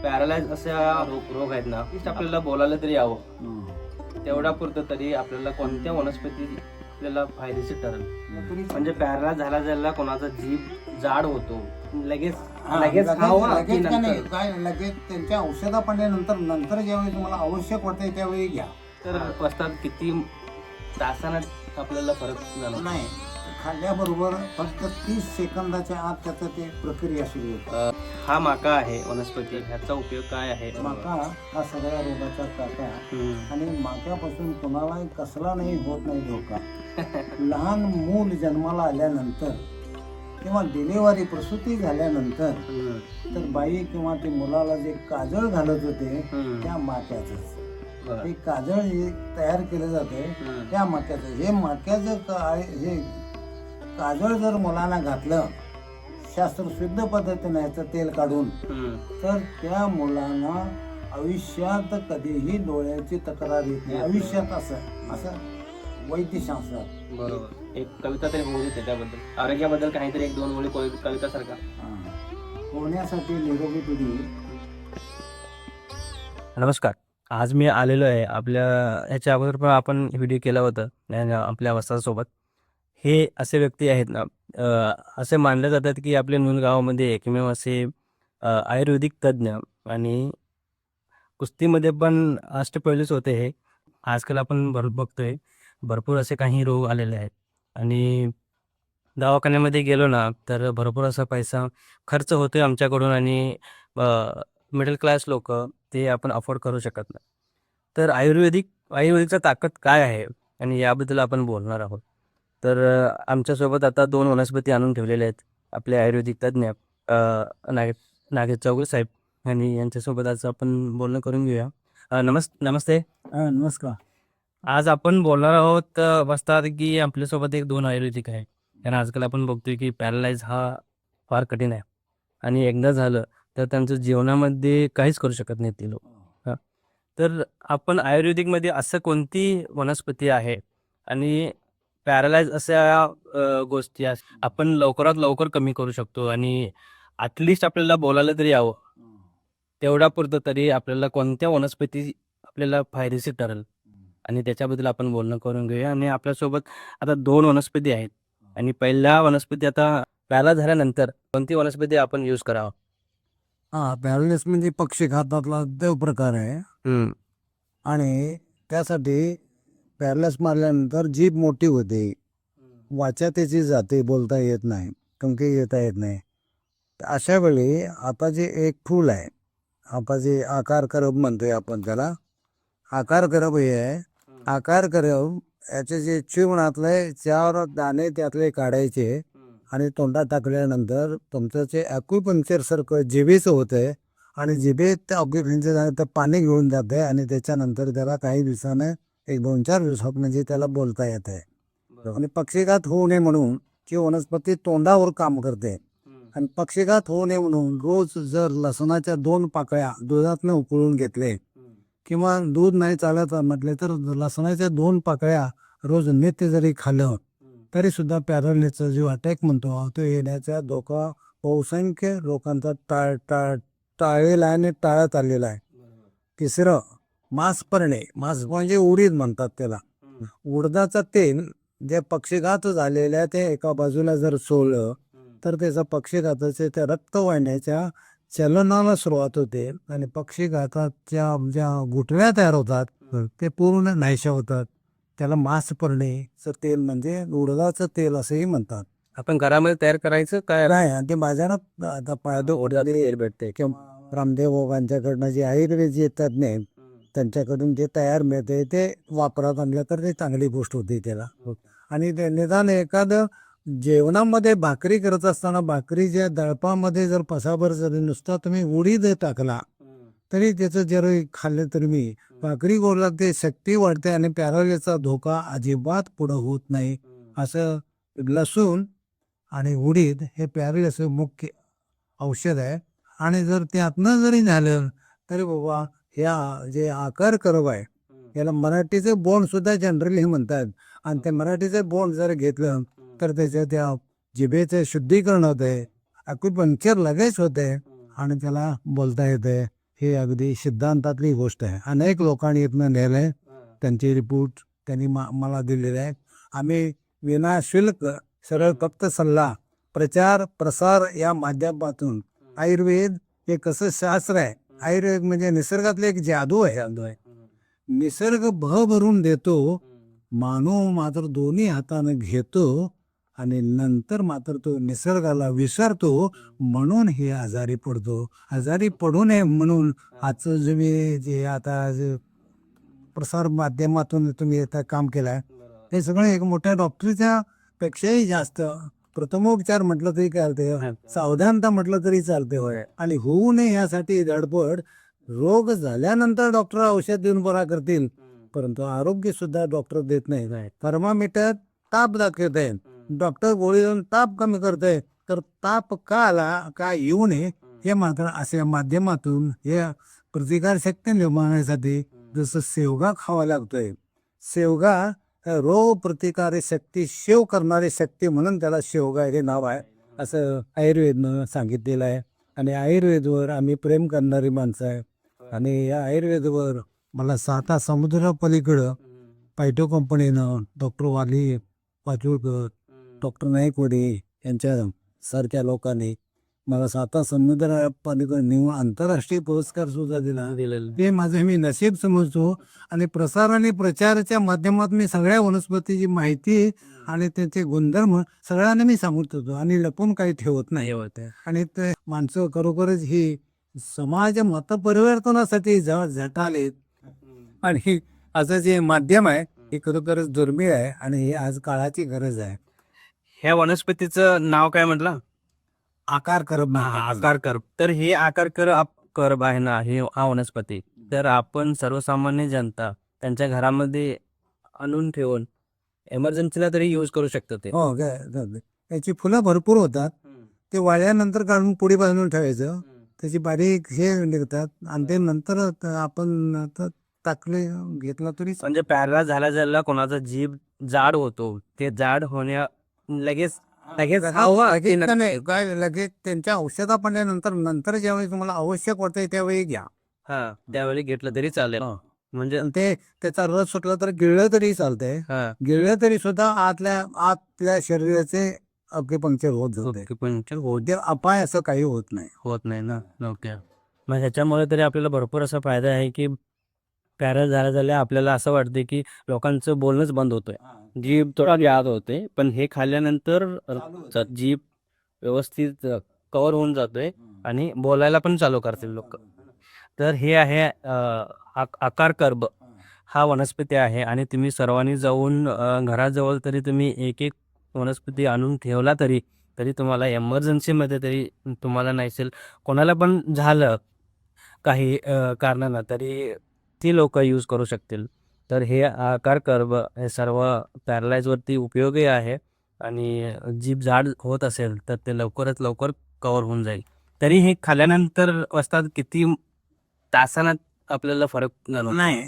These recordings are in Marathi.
पॅरालाइज अशा रोग आहेत ना, की आपल्याला बोलायला तरी यावं, तेवढा पुरतं तरी आपल्याला कोणत्या वनस्पती आपल्याला फायदेशीर ठरेल. म्हणजे पॅरालाइज झाला कोणाचा जीभ जाड होतो, लगेच खावा की नंतर? काय लगेच त्यांच्या औषधा पडल्यानंतर ज्यावेळी तुम्हाला आवश्यक वाटते त्यावेळी घ्या. तर पश्चात किती तासानं आपल्याला फरक जाणवतो? नाही, खाल्ल्याबरोबर फक्त 30 सेकंदाच्या आत त्याचं ते प्रक्रिया सुरू होते. हा माका आहे वनस्पती, ह्याचा उपयोग काय आहे? माका हा सगळ्या रोगाचा काका आणि माक्यापासून कोणालाही कसला नाही होत नाही धोका. लहान मूल जन्माला आल्यानंतर किंवा डिलिव्हरी प्रसूती झाल्यानंतर तर बाई किंवा ते मुलाला जे काजळ घालत होते त्या माक्याचंच ते काजळ जे तयार केलं जाते त्या माक्याचं हे हे काजळ जर मुलांना घातलं शास्त्रशुद्ध पद्धतीने याचं तेल काढून तर त्या मुलांना आयुष्यात कधीही डोळ्याची तक्रार येत नाही. आयुष्यात असं वैद्यशास्त्रात बरोबर. एक कविता तरी होऊ देते त्याबद्दल, आरोग्याबद्दल काहीतरी एक दोन ओळी कविता सारखा होण्यासाठी निरोगी पिढी. नमस्कार. आज मी आलेलो आहे आपल्या ह्याच्या अगोदर पण आपण व्हिडिओ केला होता आपल्या वस्तासोबत. हे असे व्यक्ती आहेत ना, असे मानले जातात की आपल्या नून गावामध्ये एकमेव असे आयुर्वेदिक तज्ज्ञ आणि कुस्तीमध्ये पण अष्टपैलूच होते. हे आजकाल आपण बघतोय भरपूर असे काही रोग आलेले आहेत आणि दवाखान्यामध्ये गेलो ना तर भरपूर असा पैसा खर्च होतोय आमच्याकडून आणि मिडल क्लास लोक ते आपण अफोर्ड करू शकत नाही. तर आयुर्वेदिकचा ताकद काय आहे आणि याबद्दल आपण बोलणार आहोत. तर आमच्यासोबत आता 2 वनस्पती आणून ठेवलेले आहेत आपले आयुर्वेदिक तज्ज्ञ नागेश चौगुले साहेब, आणि यांच्यासोबत आज आपण बोलणं करून घेऊया. नमस्ते. नमस्कार. आज आपण बोलणार आहोत बसतात की आपल्यासोबत 1-2 आयुर्वेदिक आहे. कारण आजकाल आपण बघतोय की पॅरालाइज हा फार कठीण आहे आणि एकदा झालं तर त्यांचं जीवनामध्ये काहीच करू शकत नाही ते लोक. हां, तर आपण आयुर्वेदिकमध्ये असं कोणती वनस्पती आहे आणि पॅरालाइज अशा गोष्टी आपण लवकरात लवकर कमी करू शकतो आणि ॲटलिस्ट आपल्याला बोलायला तरी यावं, तेवढा पुरतं तरी आपल्याला कोणत्या वनस्पती आपल्याला फायदेशीर ठरेल आणि त्याच्याबद्दल आपण बोलणं करून घेऊया. आणि आपल्यासोबत आता 2 वनस्पती आहेत आणि पहिल्या वनस्पती आता पॅरालाइज झाल्यानंतर कोणती वनस्पती आपण यूज करावं? पॅरालिस म्हणजे पक्षीघातातला देव प्रकार आहे आणि त्यासाठी पॅरालिस मारल्यानंतर जीभ मोठी होते, वाचा त्याची जाते, बोलता येत नाही, कंकी येता येत नाही. तर अशा वेळी आता जे एक फूल आहे, आता जे आकार करब म्हणतोय आपण त्याला, आकार करब हे आहे. आकार करब याचे जे चिवणातले 4 दाणे त्यातले काढायचे आणि तोंडात टाकल्यानंतर तुमचं जे ॲक्युपंक्चर सारखं जिभेचं होतंय आणि जिभेत ॲक्युपंक्चर पाणी घेऊन जाते आणि त्याच्यानंतर त्याला काही दिवसानं 1-2-4 दिवसात म्हणजे त्याला बोलता येत आहे. आणि पक्षीघात होऊ नये म्हणून ती वनस्पती तोंडावर काम करते आणि पक्षीघात होऊ नये म्हणून रोज जर लसणाच्या 2 पाकळ्या दुधातनं उकळून घेतले किंवा दूध नाही चालत म्हटले तर लसणाच्या 2 पाकळ्या रोज नित्य जरी खाल्लं तरी सुद्धा पॅरालिसचा जो अटॅक म्हणतो तो येण्याचा धोका बहुसंख्य लोकांचा टाळलेला आहे आणि टाळत आलेला आहे. तिसरं मांस पडणे, मांस म्हणजे उडीद म्हणतात त्याला. उडदाचं तेल जे पक्षीघात झालेल्या ते एका बाजूला जर सोडलं तर त्याचा पक्षीघाताचे त्या रक्त वाहिन्याच्या चलनाला सुरुवात होते आणि पक्षीघाताच्या ज्या गुठळ्या तयार होतात ते पूर्ण नाहीशा होतात. त्याला मांस पडणेचं तेल म्हणजे उडदाचं तेल असंही म्हणतात. आपण घरामध्ये तयार करायचं काय? नाही, आणि ते बाजारात आता तेल भेटते किंवा रामदेव बाबांच्याकडनं जे आयुर्वेद जे तज्ज्ञ आहेत त्यांच्याकडून जे तयार मिळते ते वापरात आणलं तर ते चांगली गोष्ट होती त्याला. आणि ते निदान एखादं जेवणामध्ये भाकरी करत असताना भाकरीच्या दळपामध्ये जर पसाभर जरी नुसता तुम्ही उडीद टाकला तरी त्याचं जर खाल्लं तर मी भाकरी गोरला ते शक्ती वाढते आणि पॅरालिसचा धोका अजिबात पुढं होत नाही. असं लसूण आणि उडीद हे पॅरालिस मुख्य औषध आहे. आणि जर त्यातनं जरी झालं तरी बाबा ह्या जे आकार करब आहे याला मराठीचे बोंड सुद्धा जनरली म्हणतात आणि ते मराठीचे बोंड जर घेतलं तर त्याच्या त्या जिभेचे शुद्धीकरण होते, ॲक्युपंक्चर लगेच होते आणि त्याला बोलता येते. हे अगदी सिद्धांतातली गोष्ट आहे. अनेक लोकांनी इथनं नेलं आहे, त्यांचे रिपोर्ट त्यांनी मला दिलेले आहेत. आम्ही विनाशुल्क सरळ फक्त सल्ला, प्रचार प्रसार या माध्यमातून आयुर्वेद हे कसं शास्त्र आहे. आयुर्वेद म्हणजे निसर्गातले एक जादू आहे. निसर्ग भरून देतो, मानव मात्र दोन्ही हाताने घेतो आणि नंतर मात्र तो निसर्गाला विसरतो, म्हणून हे आजारी पडतो. आजारी पडू नये म्हणून आजचं जे आता प्रसार माध्यमातून तुम्ही आता काम केलं आहे, हे सगळं एक मोठ्या डॉक्टरच्या पेक्षाही जास्त प्रथमोपचार म्हटलं तरी चालते, सावधानता म्हटलं तरी चालते. होय. आणि होऊ नये यासाठी धडपड. रोग झाल्यानंतर डॉक्टर औषध देऊन बरा करतील, परंतु आरोग्य सुद्धा डॉक्टर देत नाही. थर्मामीटर ताप दाखवत आहे, डॉक्टर गोळी देऊन ताप कमी करतोय, तर ताप का आला, का येऊ नये हे मात्र अशा माध्यमातून हे प्रतिकारशक्ती निर्माणासाठी जसं शेवगा खावा लागतोय. शेवगा रोग प्रतिकारक शक्ती शेव करणारी शक्ती म्हणून त्याला शेवगा हे नाव आहे, असं आयुर्वेदनं सांगितलेलं आहे. आणि आयुर्वेदवर आम्ही प्रेम करणारी माणसं आहे. आणि या आयुर्वेदवर मला 7 समुद्रापलीकडं पायटो कंपनीनं डॉक्टर वाली पाचोळकर, डॉक्टर नाईकवाडी यांच्या सारख्या लोकांनी मला 7 समुद्रापलीकडं नेऊन आंतरराष्ट्रीय पुरस्कार सुद्धा दिला. ते माझं मी नशीब समजतो. आणि प्रसार आणि प्रचाराच्या माध्यमातून मी सगळ्या वनस्पतीची माहिती आणि त्यांचे गुणधर्म सगळ्यांना मी सांगत होतो आणि लपून काही ठेवत नाही. आणि ते माणसं खरोखरच ही समाज मतपरिवर्तनासाठी झटालेत. आणि असं जे माध्यम आहे हे खरोखरच दुर्मिळ आहे आणि ही आज काळाची गरज आहे. ह्या वनस्पतीचं नाव काय म्हटलं? आकार करब. आकार कर्ब. तर हे आकार कर्ब आहे ना, हे हा वनस्पती तर आपण सर्वसामान्य जनता त्यांच्या घरामध्ये आणून ठेवून एमर्जन्सीला तरी यूज करू शकतो. ते हो काय, याची फुलं भरपूर होतात. ते वाळल्यानंतर काढून पुडी बांधून ठेवायचं, त्याची बारीक हे निघतात आणि ते नंतर आपण टाकले घेतला तरी. म्हणजे पॅरालाइज झाला कोणाचा जीभ जाड होतो, ते जाड होण्या लगेच काय लगेच त्यांच्या औषधा पडल्यानंतर ज्यावेळी तुम्हाला आवश्यक वाटतंय त्यावेळी घ्या. त्यावेळी घेतलं तरी चालेल. म्हणजे ते त्याचा रस सुटला तर गिळलं तरी चालतंय. गिळलं तरी सुद्धा आतल्या शरीराचे अक्युपंक्चर होत अपाय असं काही होत नाही ना. ओके. मग ह्याच्यामुळे तरी आपल्याला भरपूर असा फायदा आहे की पॅरालाइज झाल्या आपल्याला असं वाटते की लोकांचं बोलणंच बंद होतोय, जीभ थोडा याद होते, पण हे खाल्ल्यानंतर जीभ व्यवस्थित कव्हर होऊन जातोय आणि बोलायला पण चालू करतील लोक. तर हे आहे आकार कर्ब हा वनस्पती आहे. आणि तुम्ही सर्वांनी जाऊन घराजवळ तरी तुम्ही एक वनस्पती आणून ठेवला तरी तुम्हाला एमर्जन्सीमध्ये तरी तुम्हाला नसेल कोणाला पण झालं काही कारणानं तरी ती लोक यूज करू शकतील. तर हे आकार कर्ब हे सर्व पॅरालाइजवरती उपयोगी आहे. आणि जीभ जाड होत असेल तर ते लवकरात लवकर कव्हर होऊन जाईल. तरी हे खाल्ल्यानंतर असतात किती तासांत आपल्याला फरक जाणवतो? नाही,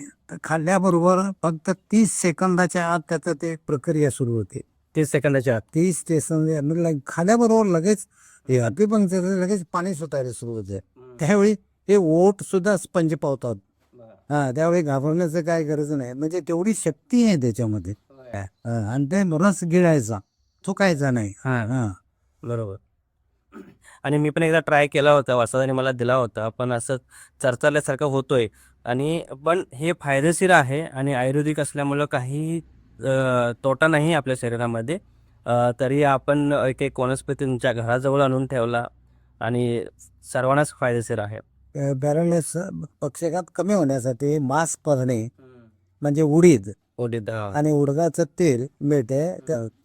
खाल्ल्याबरोबर फक्त 30 सेकंदाच्या आत त्याचं ते प्रक्रिया सुरू होते. 30 सेकंदाच्या आत 30 सेकंद खाल्याबरोबर लगेच हे अतिपंक्चर लगेच पाणी सुटायला सुरू होते. त्यावेळी हे ओठ सुद्धा स्पंज पावतात. त्यावेळी घाबरण्याचं काय गरज नाही, म्हणजे तेवढी शक्ती आहे त्याच्यामध्ये. आणि ते रस गिळायचा, चुकायचा नाही. बरोबर. आणि मी पण एकदा ट्राय केला होता, वसादाने मला दिला होता, पण असं चरचरल्यासारखं होतोय. आणि पण हे फायदेशीर आहे आणि आयुर्वेदिक असल्यामुळं काही तोटा नाही आपल्या शरीरामध्ये. तरी आपण एक वनस्पती तुमच्या घराजवळ आणून ठेवला आणि सर्वांनाच फायदेशीर आहे. पॅरालाइस पक्षाघात कमी होण्यासाठी मास्क भरणे म्हणजे उडीद आणि उडदाचं तेल मिळते,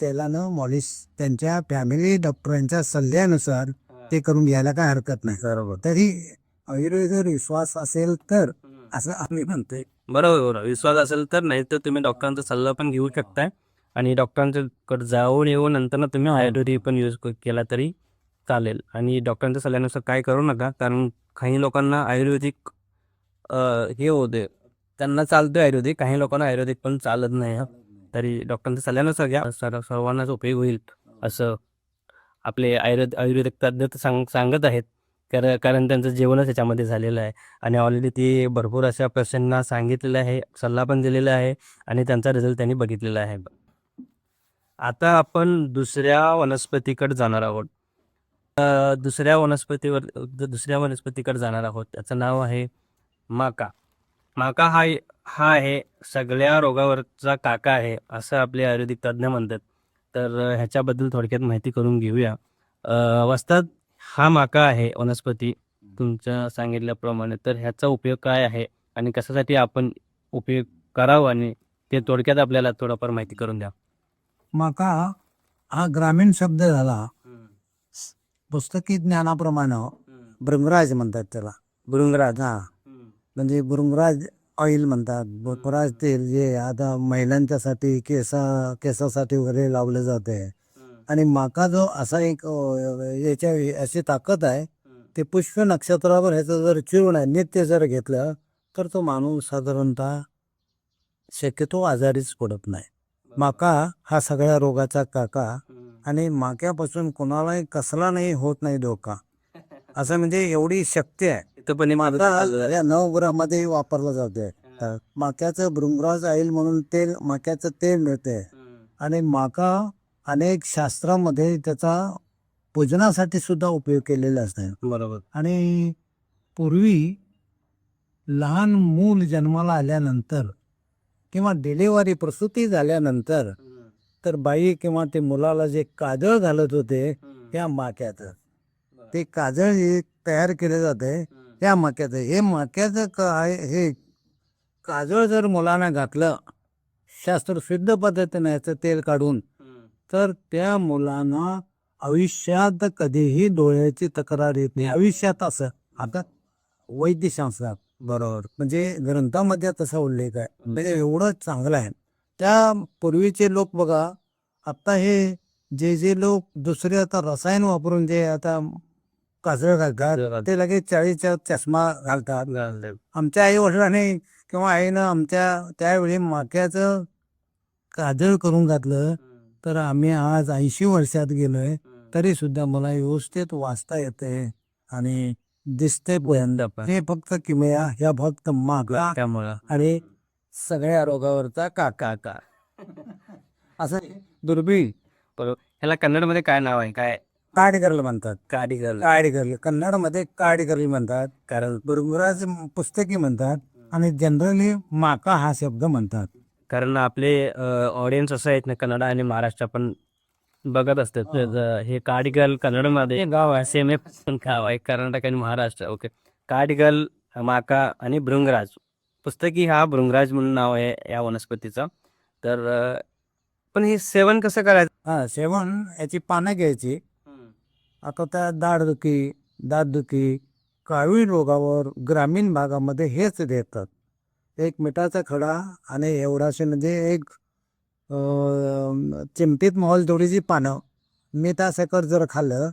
तेलानं मॉलिश त्यांच्या फॅमिली डॉक्टरांच्या सल्ल्यानुसार ते करून घ्यायला काय हरकत नाही. बरोबर. तरी आयुर्वेदावर विश्वास असेल तर असं आम्ही म्हणतोय. बरोबर. विश्वास असेल तर, नाही तर तुम्ही डॉक्टरांचा सल्ला पण घेऊ शकताय आणि डॉक्टरांच्याकडे जाऊन येऊन नंतर तुम्ही आयुर्वेदिक पण यूज केला तरी चालेल. आणि डॉक्टरांच्या सल्ल्यानुसार काय करू नका, कारण काही लोकांना आयुर्वेदिक हे होते, त्यांना चालतं आयुर्वेदिक, काही लोकांना आयुर्वेदिक पण चालत नाही. तरी डॉक्टरांच्या सल्ल्यानुसार घ्या, सर्वांनाच उपयोग होईल असं आपले आयुर्वेदिक तज्ज्ञ सांगत आहेत कारण त्यांचं जेवणच त्याच्यामध्ये झालेलं आहे आणि ऑलरेडी ते भरपूर अशा पेशंटना सांगितलेलं आहे, सल्ला पण दिलेला आहे आणि त्यांचा रिझल्ट त्यांनी बघितलेला आहे. आता आपण दुसऱ्या वनस्पतीकडे जाणार आहोत. दुसऱ्या वनस्पतीकडे जाणार आहोत. त्याचं नाव आहे माका. माका हा आहे सगळ्या रोगावरचा काका आहे असं आपले आयुर्वेदिक तज्ज्ञ म्हणतात. तर ह्याच्याबद्दल थोडक्यात माहिती करून घेऊया. वस्ताद, हा माका आहे वनस्पती तुमच्या सांगितल्याप्रमाणे, तर ह्याचा उपयोग काय आहे आणि कशासाठी आपण उपयोग करावा आणि ते थोडक्यात आपल्याला थोडंफार माहिती करून द्या. माका हा ग्रामीण शब्द झाला. पुस्तकी ज्ञानाप्रमाणे भृंगराज म्हणतात त्याला. भृंगराज, हा म्हणजे भृंगराज ऑइल म्हणतात. भृंगराज तेल जे आता महिलांच्यासाठी केसासाठी वगैरे लावलं जाते. आणि माका जो असा एक याच्या अशी ताकद आहे, ते पुष्प नक्षत्रावर ह्याचं जर चिरून आहे नित्य जर घेतलं तर तो माणूस साधारणतः शक्यतो आजारीच पडत नाही. माका हा सगळ्या रोगाचा काका आणि माक्यापासून कोणालाही कसला नाही होत नाही धोका, असं म्हणजे एवढी शक्ती आहे. इथं पण या नवग्रहामध्ये वापरलं जाते. माक्याचं भृंगराज ऑइल म्हणून तेल, माक्याचं तेल मिळते. आणि माका अनेक शास्त्रामध्ये त्याचा पूजनासाठी सुद्धा उपयोग केलेला असतो. बरोबर. आणि पूर्वी लहान मूल जन्माला आल्यानंतर किंवा डिलिव्हरी प्रसूती झाल्यानंतर तर बाई किंवा ते मुलाला जे काजळ घालत होते त्या माक्याचं, ते काजळ हे तयार केले जाते त्या माक्याचं. हे माक्याचं हे काजळ जर मुलांना घातलं शास्त्र सिद्ध पद्धतीने याचं तेल काढून, तर त्या मुलांना आयुष्यात कधीही डोळ्याची तक्रार येत नाही. आयुष्यात असं आता वैद्यशास्त्रात बरोबर म्हणजे ग्रंथामध्ये तसा उल्लेख आहे. म्हणजे एवढं चांगलं आहे. त्या पूर्वीचे लोक बघा, आता हे जे लोक दुसरे आता रसायन वापरून जे आता काजळ घालतात ते लगेच 40चा चष्मा घालतात. आमच्या आई वडिलांनी किंवा आईनं आमच्या त्यावेळी माक्याचं काजळ करून घातलं तर आम्ही आज 80 वर्षात गेलोय तरी सुद्धा मला व्यवस्थित वाचता येते आणि दिसते पर्यंत. हे फक्त किमया, ह्या फक्त माका त्यामुळं आणि सगळ्या रोगावरचा काका असं दुर्बीण. बरोबर. ह्याला कन्नडमध्ये काय नाव आहे? काय काडीगरल म्हणतात. काडिगल. कन्नडमध्ये काडीगरल म्हणतात, कारण भृंगराज पुस्तकी म्हणतात आणि जनरली माका हा शब्द म्हणतात. कारण आपले ऑडियन्स असं आहेत ना, कन्नड आणि महाराष्ट्र पण बघत असतात. हे काडिगल कन्नडमध्ये गाव आहे, सेम गाव आहे कर्नाटक आणि महाराष्ट्र. ओके. काडिगल, माका आणि भृंगराज. पुस्तकी हा भृंगराज म्हणून नाव आहे या वनस्पतीचं. तर पण हे सेवन कसं करायचं? सेवन याची पानं घ्यायची. आता त्या दातदुखी, कावीळ रोगावर ग्रामीण भागामध्ये हेच देतात. एक मिठाचा खडा आणि एवढाशे म्हणजे एक चिमटीत मोहल थोडीशी पानं मिठासकट जर खाल्लं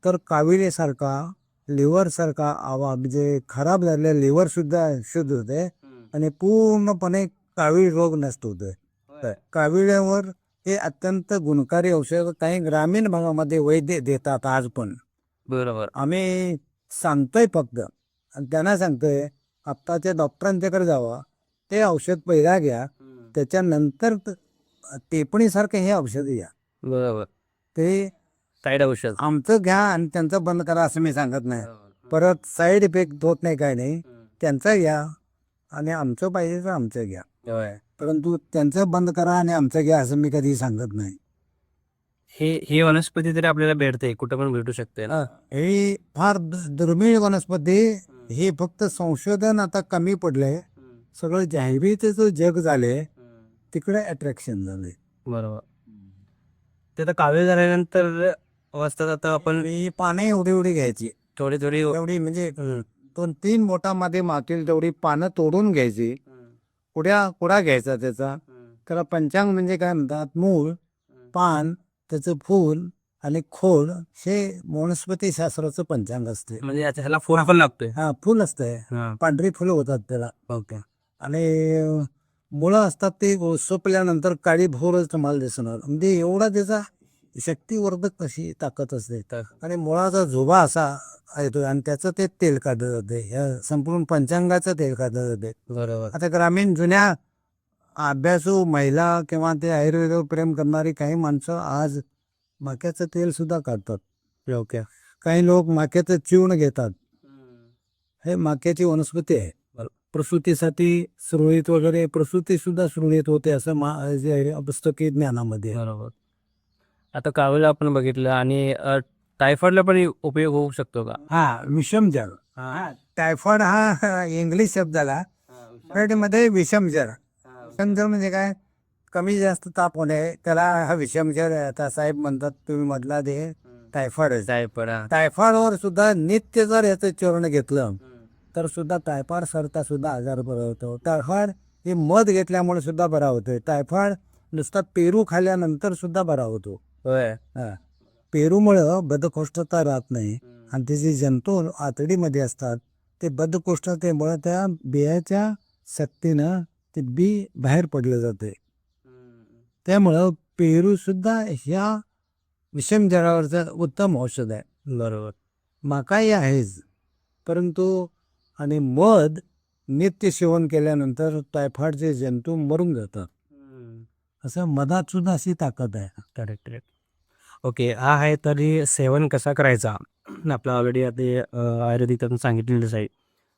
तर काविळीसारखा, लिव्हरसारखा म्हणजे खराब झालेला लिव्हर सुद्धा शुद्ध होते आणि पूर्णपणे कावीळ रोग नष्ट होतोय. काविळ्यावर हे अत्यंत गुणकारी औषध काही ग्रामीण भागामध्ये वैद्य देतात आज पण. बरोबर. आम्ही सांगतोय फक्त आणि त्यांना सांगतोय आत्ताच्या डॉक्टरांच्याकडे जावा, ते औषध पहिला घ्या, त्याच्यानंतर टेपणीसारखं हे औषध घ्या. बरोबर. ते साईड औषध आमचं घ्या आणि त्यांचं बंद करा असं मी सांगत नाही. परत साईड इफेक्ट होत नाही, काय नाही. त्यांचं घ्या आणि आमचं पाहिजे तर आमचं घ्या, परंतु त्यांचं बंद करा आणि आमचं घ्या असं मी कधी सांगत नाही. हे वनस्पती तरी आपल्याला भेटते, कुठं पण भेटू शकते ना. ही फार दुर्मिळ वनस्पती. हे फक्त संशोधन आता कमी पडलंय, सगळं जाहिरातीचं जग झाले, तिकडे अट्रॅक्शन झाले. बरोबर. ते आता कावीळ झाल्यानंतर अवस्थेत आता आपण ही पाने एवढी घ्यायची, थोडी एवढी म्हणजे 2-3 बोटामध्ये मातील तेवढी पानं तोडून घ्यायची. कुडा घ्यायचा त्याचा. त्याला पंचांग म्हणजे काय म्हणतात, मूळ, पान, त्याचं फूल आणि खोड, हे वनस्पती शास्त्राचं पंचांग असते. म्हणजे ह्याला फुल पण लागतोय. हा, फुल असतंय, पांढरी फुलं होतात त्याला. ओके. आणि मुळं असतात ते सोपल्यानंतर काळी भोरच तुम्हाला दिसणार. म्हणजे एवढा त्याचा शक्तिवर्धक अशी ताकद असते आणि मुळाचा झोबा असा येतो आणि त्याचं ते तेल काढलं जाते, या संपूर्ण पंचांगाचं तेल काढलं जाते. बरोबर. आता ग्रामीण जुन्या अभ्यासू महिला किंवा ते आयुर्वेदावर प्रेम करणारी काही माणसं आज मक्याचं तेल सुद्धा काढतात. ओके. काही लोक मक्याचं चिवण घेतात. हे मक्याची वनस्पती आहे. प्रसूतीसाठी सुरळीत वगैरे प्रसूती सुद्धा सुरळीत होते असं जे पुस्तकी ज्ञानामध्ये आहे. बरोबर. आता कावीळ आपण बघितलं आणि टायफॉइडला पण उपयोग होऊ शकतो का? हा, विषमजर. टायफॉइड हा इंग्लिश शब्द झाला. मराठीमध्ये विषमजर. विषमजर म्हणजे काय? कमी जास्त ताप होणे त्याला हा विषमजर. आता साहेब म्हणतात तुम्ही मधला ते टायफॉइड आहे. टायफॉइड. टायफॉइडवर सुद्धा नित्य जर याचं चूर्ण घेतलं तर सुद्धा टायफॉइड सरता सुद्धा आजार बरा होतो. टायफॉइड हे मध घेतल्यामुळे सुद्धा बरा होतोय. टायफॉइड नुसता पेरू खाल्ल्यानंतर सुद्धा बरा होतो. होय. हा, पेरूमुळं बद्धकोष्ठता राहत नाही आणि ते जे जंतू आतडीमध्ये असतात ते बद्धकोष्ठतेमुळे त्या बियाच्या शक्तीनं ते बी बाहेर पडलं जाते. त्यामुळं पेरू सुद्धा ह्या विषमजरावरचं उत्तम औषध आहे. बरोबर. मकाही आहेच, परंतु आणि मध नित्य सेवन केल्यानंतर टायफॉइडचे जंतू मरून जातात. असं मधात सुद्धा अशी ताकद आहे. Correct correct. ओके. हा आहे तरी सेवन कसा करायचा आपलं ऑलरेडी आता आयुर्वेदिक सांगितलेलंच आहे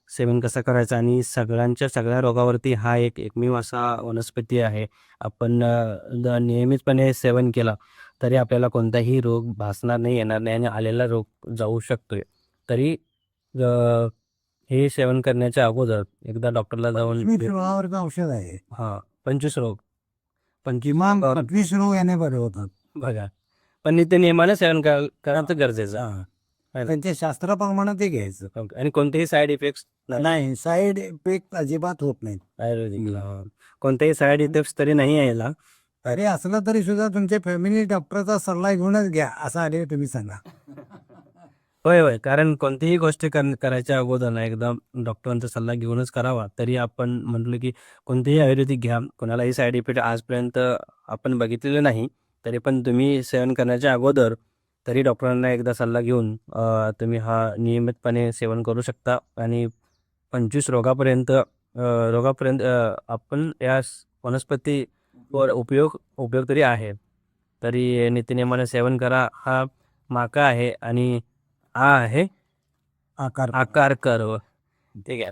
सेवन कसं करायचं आणि सगळ्या रोगावरती हा एकमेव असा वनस्पती आहे. आपण नियमितपणे सेवन केला तरी आपल्याला कोणताही रोग भासणार नाही, येणार नाही आणि आलेला रोग जाऊ शकतोय. तरी हे सेवन करण्याच्या अगोदर एकदा डॉक्टरला जाऊन 25 रोगावरचं औषध आहे. 25 रोग. किमान 25 रोग याने बरे होतात. बघा, पण ते नियमाने सेवन करणं गरजेचं. त्यांच्या शास्त्राप्रमाणे ते घ्यायचं. आणि कोणतेही साईड इफेक्ट्स नाही, साईड इफेक्ट अजिबात होत नाहीत. आयुर्वेदिकला कोणतेही साईड इफेक्ट्स तरी नाही यायला. अरे असलं तरी सुद्धा तुमच्या फॅमिली डॉक्टरचा सल्ला घेऊनच घ्या असं आले तुम्ही सांगा. होय होय. कारण कोणतीही गोष्ट करायच्या अगोदर ना एकदा डॉक्टरांचा सल्ला घेऊनच करावा. तरी आपण म्हटलं की कोणतेही आयुर्वेदिक घ्या, कोणालाही साईड इफेक्ट आजपर्यंत आपण बघितलेलं नाही. तरी पण तुम्ही सेवन करण्याच्या अगोदर तरी डॉक्टरांना एकदा सल्ला घेऊन तुम्ही हा नियमितपणे सेवन करू शकता आणि 25 रोगापर्यंत आपण या वनस्पतीवर उपयोग तरी आहे. तरी नित्यनेमाने सेवन करा. हा माका आहे आणि हा आहे आकार कर्व. ठीक आहे.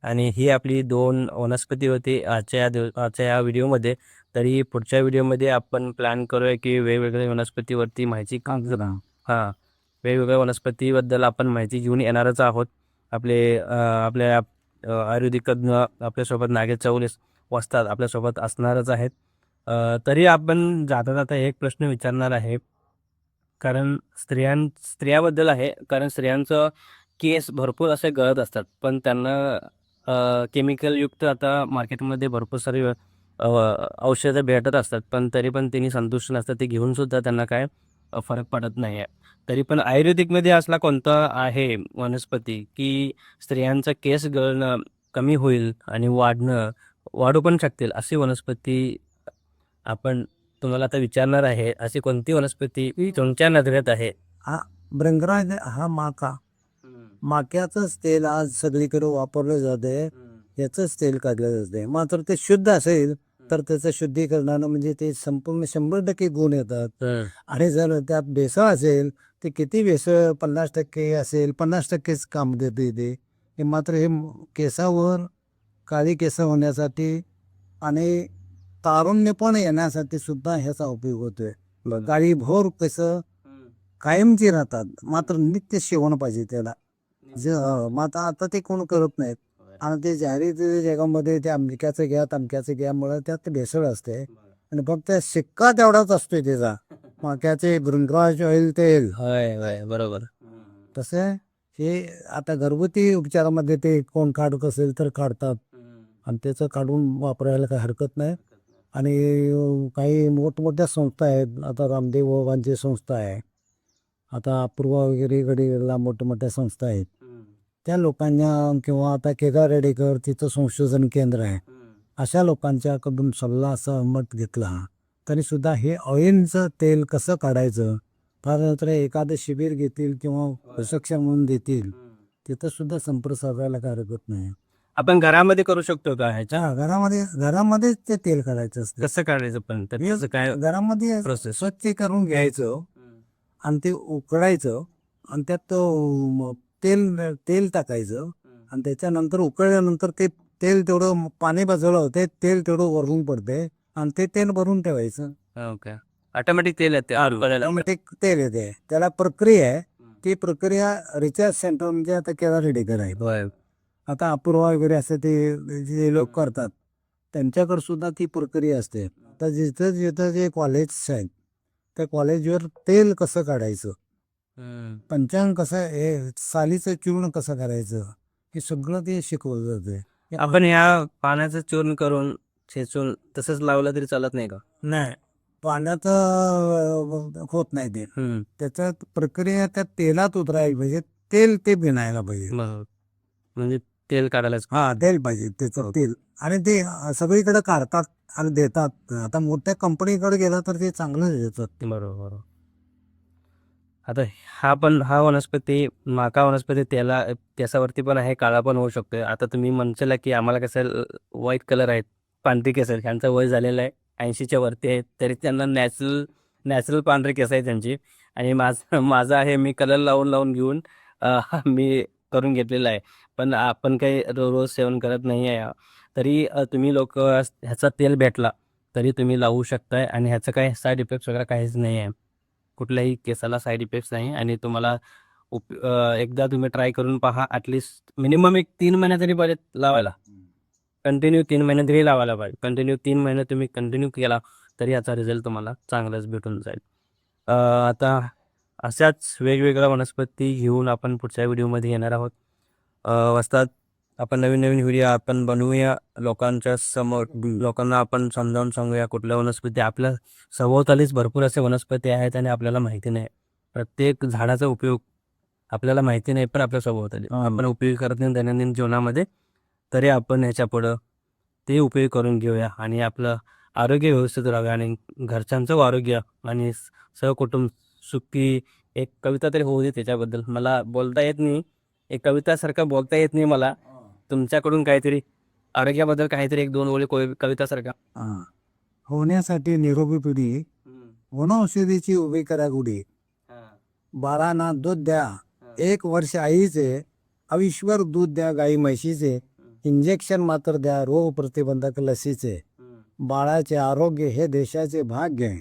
आणि ही आपली 2 वनस्पती होती आजच्या या व्हिडिओमध्ये. तरी पुढच्या व्हिडिओमध्ये आपण प्लॅन करूया की वेगवेगळ्या वनस्पतीवरती माहिती वेगवेगळ्या वनस्पतीबद्दल आपण माहिती घेऊन येणारच आहोत. आपल्या आयुर्वेदिक तज्ञ आपल्यासोबत नागेश चौले वस्ताद आपल्यासोबत असणारच आहेत. तरी आपण जाता जाता एक प्रश्न विचारणार आहे, कारण स्त्रियाबद्दल आहे. कारण स्त्रियांचं केस भरपूर असे गळत असतात, पण त्यांना केमिकलयुक्त आता मार्केटमध्ये भरपूर सारी औषधं भेटत असतात, पण तरी पण त्यांनी संतुष्ट नसतात. ते घेऊन सुद्धा त्यांना काय फरक पडत नाही आहे. तरी पण आयुर्वेदिकमध्ये असला कोणता आहे वनस्पती की स्त्रियांचा केस गळणं कमी होईल आणि वाढू पण शकतील अशी वनस्पती आपण तुम्हाला आता विचारणार आहे. अशी कोणती वनस्पती तुमच्या नजरेत आहे? भृंगराज हा माक्याचंच तेल आज सगळीकडे वापरलं जाते. याचंच तेल काढलं जाते. मात्र ते शुद्ध असेल तर त्याचं शुद्धीकरणानं म्हणजे ते संपूर्ण 100% गुण येतात. आणि जर त्यात भेसळ असेल ते किती भेसळ 50% असेल 50%च काम देते ते. मात्र हे केसावर काळी केस होण्यासाठी आणि तारुण्यपण येण्यासाठी सुद्धा ह्याचा उपयोग होतोय. काळी भोर केसं कायमची राहतात, मात्र नित्य सेवन पाहिजे त्याला. मात्र आता ते कोण करत नाहीत आणि ते जाहीर जगामध्ये ते अमक्याचं घ्या तमक्याचं घ्यामुळे त्यात भेसळ असते आणि फक्त शिक्का तेवढाच असतोय त्याचा. मक्याचे भृंगराज ऑइल तेल. बरोबर. तसं हे आता घरगुती उपचारामध्ये ते कोण काढत असेल तर काढतात आणि त्याचं काढून वापरायला काही हरकत नाही. आणि काही मोठमोठ्या संस्था आहेत. आता रामदेव बाबांची संस्था आहे, आता अपूर्वा वगैरे गडीला मोठमोठ्या संस्था आहेत. त्या लोकांना किंवा आता केदार रेडेकर तिथं संशोधन केंद्र आहे, अशा लोकांच्याकडून सल्ला सहमत घेतला तरी सुद्धा हे ऑइलचं तेल कसं काढायचं, फार एखादं शिबिर घेतील किंवा प्रशिक्षण म्हणून देतील, तिथं सुद्धा संपर्क साधायला काय हरकत नाही. आपण घरामध्ये करू शकतो का ह्याच्या? घरामध्येच ते तेल काढायचं असतं. कसं काढायचं पण त्याचं काय घरामध्ये प्रोसेस? स्वच्छ करून घ्यायचं आणि ते उकळायचं आणि त्यात तेल टाकायचं आणि त्याच्यानंतर उकळल्यानंतर ते तेल तेवढं पाणी बाजूला होते, तेल तेवढं वरून पडते आणि ते तेल भरून ठेवायचं. ओके, ऑटोमॅटिक तेल येते ऑटोमॅटिक तेल येते. त्याला प्रक्रिया आहे. ती प्रक्रिया रिचार्ज सेंटर म्हणजे आता केला रेडी करायचं. आता अपूर्वा वगैरे असे ते जे लोक करतात त्यांच्याकडे सुद्धा ती प्रक्रिया असते. आता जिथं जे कॉलेज आहेत त्या कॉलेजवर तेल कसं काढायचं, पंचांग कसं, हे सालीचं चूर्ण कसं करायचं, हे सगळं ते शिकवलं जाते. आपण ह्या पाण्याचं चूर्ण करून ठेचून तसंच लावलं तरी चालत नाही का? नाही, पाण्यात होत नाही ते. त्याच्यात प्रक्रिया त्या तेलात उतरायला पाहिजे, तेल ते बिनायला पाहिजे. म्हणजे तेल काढायलाच. हा, तेल पाहिजे, त्याचं तेल. आणि ते सगळीकडे काढतात आणि देतात. आता मोठ्या कंपनीकडे गेला तर ते चांगलं देतात. बरोबर. आता हा वनस्पती माका वनस्पती त्याच्यावरती पण आहे, काळा पण होऊ शकतो. आता तुम्ही म्हणशाल की आम्हाला कसं व्हाईट कलर आहेत, पांढरी केस आहेत, त्यांचं वय झालेलं आहे 80च्या वरती आहे, तरी त्यांना नॅचरल पांढरी केस आहे त्यांची. आणि माझं आहे, मी कलर लावून घेऊन मी करून घेतलेलं आहे. पण आपण काही रोज सेवन करत नाही आहे. तरी तुम्ही लोक ह्याचा तेल भेटला तरी तुम्ही लावू शकताय आणि ह्याचं काही साईड इफेक्ट्स वगैरे काहीच नाही आहे. कुठल्याही केसाला साईड इफेक्ट्स नाही. आणि तुम्हाला एकदा तुम्ही ट्राय करून पहा. ॲटलिस्ट मिनिमम 3 महिने तरी पाहिजे लावायला. कंटिन्यू 3 महिने तरी लावायला पाहिजे. कंटिन्यू 3 महिने तुम्ही कंटिन्यू केला तरी याचा रिझल्ट तुम्हाला चांगलाच भेटून जाईल. आता अशाच वेगवेगळ्या वनस्पती घेऊन आपण पुढच्या व्हिडिओमध्ये येणार आहोत. वस्ताद, आपण नवीन व्हिडिओ आपण बनवूया, लोकांच्या समोर लोकांना आपण समजावून सांगूया कुठल्या वनस्पती. आपल्या सभोवतालीच भरपूर असे वनस्पती आहेत आणि आपल्याला माहिती नाही. प्रत्येक झाडाचा उपयोग आपल्याला माहिती नाही, पण आपल्या सभोवताली आपण उपयोग करत नाही दैनंदिन जीवनामध्ये. तरी आपण ह्याच्या पुढं ते उपयोग करून घेऊया आणि आपलं आरोग्य व्यवस्थित राहावे आणि घरच्यांचं आरोग्य आणि सहकुटुंब सुखी. एक कविता तरी होऊ दे त्याच्याबद्दल. मला बोलता येत नाही, एक कवितासारखं बोलता येत नाही मला. तुमच्याकडून काहीतरी आरोग्याबद्दल काहीतरी 1-2 ओळी कवितासारखा. होण्यासाठी निरोगी पिढी वनौषधीची उभी करा गुढी. 12 ना दूध द्या, 1 वर्ष आईचे, अविश्वर दूध द्या गाई म्हशीचे, इंजेक्शन मात्र द्या रोग प्रतिबंधक लसीचे. बाळाचे आरोग्य हे देशाचे भाग्य आहे.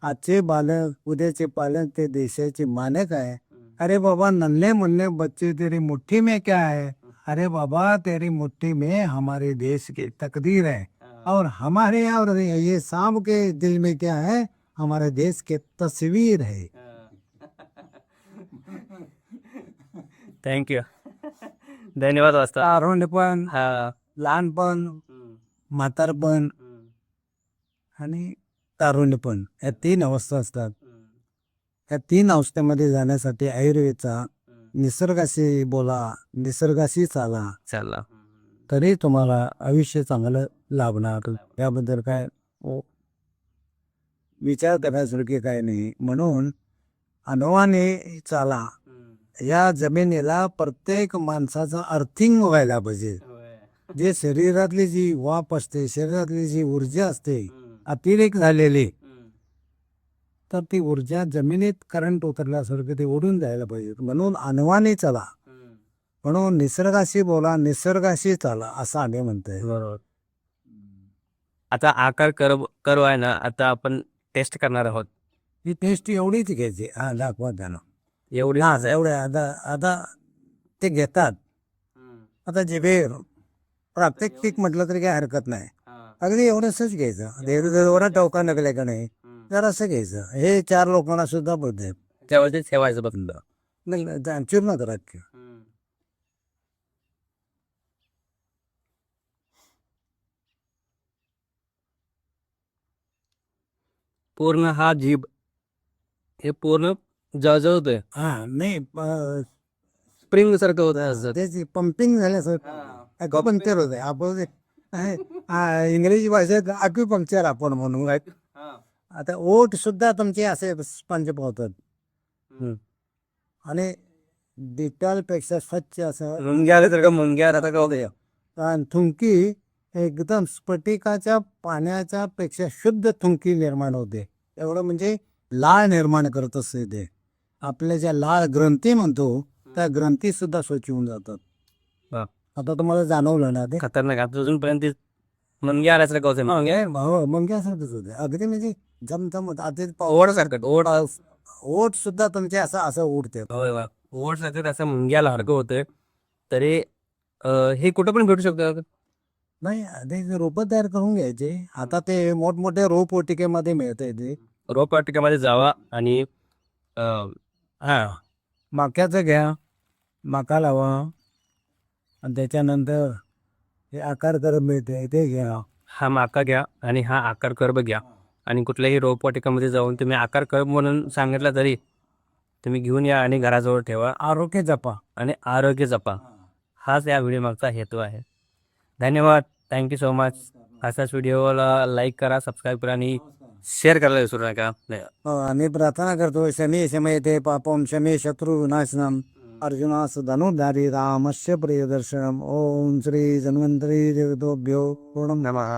आजचे बालक उद्याचे पालक ते देशाचे मानक आहे. अरे बाबा नन्हे मुन्ने बच्चे तेरी मुट्ठी में क्या है, अरे बाबा तेरी मुट्ठी में हमारे देश की तकदीर है, और हमारे और ये सांप के दिल में क्या है, हमारे देश के तस्वीर है. थँक्यू, धन्यवाद. वाजता तारुण्यपण, लहानपण, म्हातारपण आणि तारुण्यपण या 3 अवस्था असतात. या 3 अवस्थेमध्ये जाण्यासाठी आयुर्वेदचा निसर्गाशी बोला, निसर्गाशी चाला, तरी तुम्हाला आयुष्य चांगलं लाभणार. याबद्दल काय विचार करण्यासारखे काय नाही. म्हणून अनवाने चाला. या जमिनीला प्रत्येक माणसाचं अर्थिंग व्हायला पाहिजे. जे शरीरातली जी वाफ असते, शरीरातली जी ऊर्जा असते अतिरेक झालेली, तर ती ऊर्जा जमिनीत करंट उतरल्यासारखं ते उडून जायला पाहिजे. म्हणून अनवाने चला, म्हणून निसर्गाशी बोला, निसर्गाशी चाला, असं आम्ही म्हणतोय. बरोबर. आता आकार कर्व आहे ना, आता आपण टेस्ट करणार आहोत. ही टेस्ट एवढीच घ्यायची. दाखवा त्यानं एवढी एवढ्या. आता ते घेतात. आता जिभे प्रात्यक्षिक म्हटलं तरी काही हरकत नाही. अगदी एवढंसच घ्यायचं. एवढा टोका नकले का नाही, जर असं घ्यायचं. हे 4 लोकांना सुद्धा बोलते. त्यावरती ठेवायचं बघ. नाही चूर्ण करा. पूर्ण हा जीभ हे पूर्ण जळजळतोय. नाही स्प्रिंग सारखं होत आहे. त्याची पंपिंग झाल्यासारखं पंक्चर होत आहे. आपण इंग्रजी भाषेत अक्युपंक्चर आपण म्हणू. आता ओठ सुद्धा तुमचे असे स्पंज पावतात. आणि डिटॉल पेक्षा स्वच्छ असं मुंग्या आल्यासारखं मुंग्या आता का होते आणि थुंकी एकदम स्फटिकाच्या पाण्याच्या पेक्षा शुद्ध थुंकी निर्माण होते. एवढं म्हणजे लाळ निर्माण करत असते ते. आपल्या ज्या लाळ ग्रंथी म्हणतो त्या ग्रंथी सुद्धा स्वच्छ होऊन जातात. वा. आता तुम्हाला जाणवलं ना ते खतरनाक आता अजूनपर्यंत ते मुंग्या आल्यासारखं होते मंग्यासारखंच होते अगदी म्हणजे जमजम होतं. आता ओढसारखं ओढ ओठ सुद्धा तुमचे असं असं उडते. ओढसारखं असं मुंग्याला हरकं होतंय तरी हे कुठं पण भेटू शकतं. नाही ते रोपं तयार करून घ्यायचे. आता ते मोठमोठे रोपवाटिकेमध्ये मिळतंय ते. रोपवाटिकेमध्ये जावा आणि हा मक्याचं घ्या, मका लावा आणि त्याच्यानंतर हे आकार करत मिळते ते घ्या. हा माका घ्या आणि हा आकार कर्ब घ्या आणि कुठल्याही रोपवाटिकामध्ये जाऊन तुम्ही आकार कर्ब म्हणून सांगितलं तरी तुम्ही घेऊन या आणि घराजवळ ठेवा. आरोग्य जपा. आणि आरोग्य जपा. हाच या व्हिडिओ मागचा हेतू आहे. धन्यवाद. Thank you so much. असाच व्हिडिओला लाईक करा, सबस्क्राईब करा आणि शेअर करायला विसरू नका. आणि प्रार्थना करतो शनी शमयते पापम शमी शत्रू विनाशनम अर्जुनास धनुर्धारी रामस्य प्रियदर्शनम. ओम श्री धन्वंतरी देवतोभ्यो पूर्णं नमः.